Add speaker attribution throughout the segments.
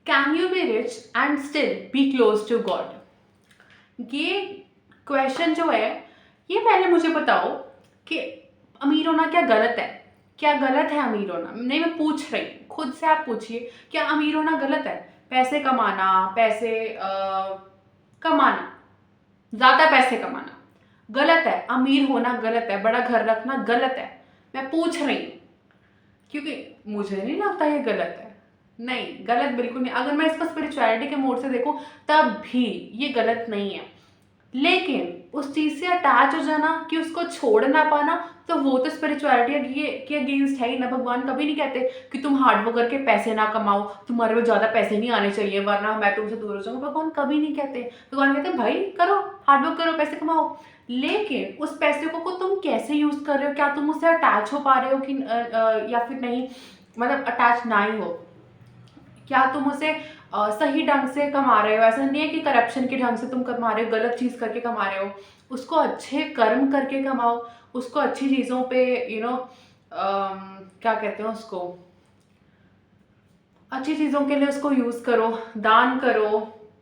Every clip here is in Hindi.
Speaker 1: Can you be rich and still be close to God? ये क्वेश्चन जो है, ये पहले मुझे बताओ कि अमीर होना क्या गलत है? क्या गलत है अमीर होना? नहीं, मैं पूछ रही हूँ, खुद से आप पूछिए, क्या अमीर होना गलत है? पैसे कमाना, पैसे कमाना, ज़्यादा पैसे कमाना गलत है? अमीर होना गलत है? बड़ा घर रखना गलत है? मैं पूछ रही हूँ, क्योंकि मुझे नहीं लगता ये गलत है। नहीं, गलत बिल्कुल नहीं। अगर मैं इसको स्पिरिचुअलिटी के मोड से देखूं तब भी ये गलत नहीं है, लेकिन उस चीज़ से अटैच हो जाना कि उसको छोड़ ना पाना, तो वो तो स्पिरिचुअलिटी के अगेंस्ट है ही ना। भगवान कभी नहीं कहते कि तुम हार्ड वर्क करके पैसे ना कमाओ, तुम्हारे में ज़्यादा पैसे नहीं आने चाहिए वरना मैं तुमसे दूर हो जाऊंगा। भगवान कभी नहीं कहते। भगवान कहते हैं भाई करो, हार्ड वर्क करो, पैसे कमाओ, लेकिन उस पैसे को तुम कैसे यूज़ कर रहे हो? क्या तुम उससे अटैच हो पा रहे हो कि या फिर नहीं, मतलब अटैच ना ही हो? क्या तुम उसे सही ढंग से कमा रहे हो? ऐसा नहीं है कि करप्शन के ढंग से तुम कमा रहे हो, गलत चीज़ करके कमा रहे हो। उसको अच्छे कर्म करके कमाओ, उसको अच्छी चीज़ों पे क्या कहते हैं उसको, अच्छी चीज़ों के लिए उसको यूज़ करो, दान करो,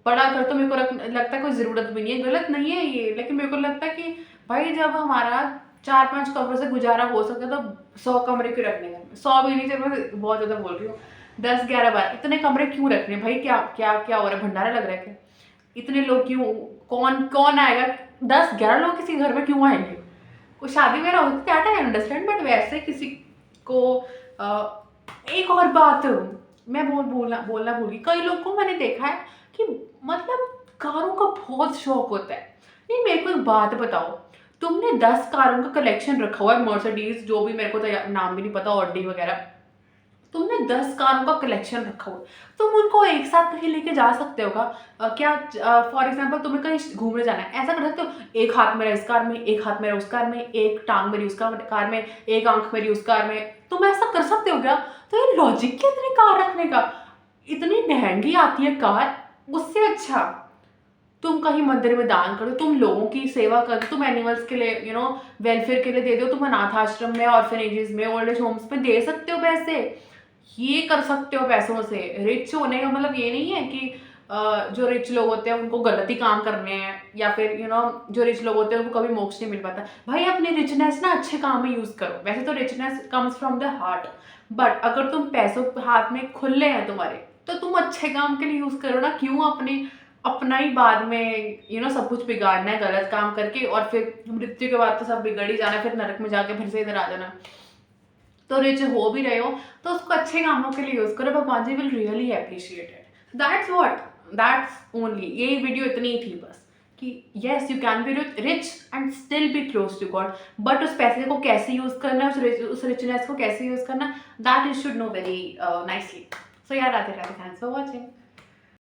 Speaker 1: बड़ा कर। तो मेरे को लगता है कोई ज़रूरत भी नहीं है, गलत नहीं है ये, लेकिन मेरे को लगता है कि भाई जब हमारा 4-5 कमरों से गुजारा हो सके तो 100 कमरे क्यों रखने हैं? 100 भी नहीं, चलो मैं बहुत ज़्यादा बोल रही हूँ, 10-11-12 इतने कमरे क्यों रखने भाई? क्या क्या क्या हो रहा है? भंडारा लग रहा है क्या? इतने लोग क्यों? कौन कौन आएगा? 10-11 लोग किसी घर में क्यों आएंगे? कोई शादी वगैरह होती दैट आई अंडरस्टैंड, बट वैसे किसी को एक और बात मैं बोलना भूल गई। कई लोग को मैंने देखा है कि मतलब कारों का बहुत शौक होता है। नहीं, मेरे को एक बात बताओ, तुमने 10 कारों का कलेक्शन रखा हुआ है, मर्सिडीज जो भी, मेरे को तो नाम भी नहीं पता, ऑडी वगैरह, तुमने 10 कारों का कलेक्शन रखा हुआ, तुम उनको एक साथ कहीं लेके जा सकते हो क्या? फॉर एग्जाम्पल तुम्हें कहीं घूमने जाना है, ऐसा कर सकते हो एक हाथ मेरा इस कार में, एक हाथ मेरा उस कार में, एक टांग मेरी उस कार में, एक आंख मेरी उस कार में? तुम ऐसा कर सकते हो क्या? तो ये लॉजिक क्या इतनी कार रखने का? इतनी महंगी आती है कार, उससे अच्छा तुम कहीं मंदिर में दान करो, तुम लोगों की सेवा करो, तुम एनिमल्स के लिए वेलफेयर के लिए दे दो, तुम अनाथ आश्रम में, ऑर्फनेजेस में, ओल्ड एज होम्स में दे सकते हो पैसे। ये कर सकते हो पैसों से। रिच होने का मतलब ये नहीं है कि जो रिच लोग होते हैं उनको गलत ही काम करने हैं, या फिर जो रिच लोग होते हैं उनको कभी मोक्ष नहीं मिल पाता। भाई अपनी रिचनेस ना अच्छे काम में यूज़ करो। वैसे तो richness comes from the heart, but अगर तुम पैसों हाथ में खुले हैं तुम्हारे, तो तुम अच्छे काम के लिए यूज़ करो ना। क्यों अपना ही बाद में सब कुछ बिगाड़ना है गलत काम करके, और फिर मृत्यु के बाद तो सब बिगड़ ही जाना, फिर नरक में जाके फिर से इधर आ जाना। तो रिच हो भी रहे हो तो उसको अच्छे कामों के लिए यूज करो, भगवान जी will really appreciate it. That's only, ये वीडियो इतनी ही थी बस, कि yes you can be rich and still be close to God, but उस पैसे को कैसे यूज करना है, उस रिचनेस को कैसे यूज करना, that you should know very nicely. So यार, Radhe Radhe, thanks for watching.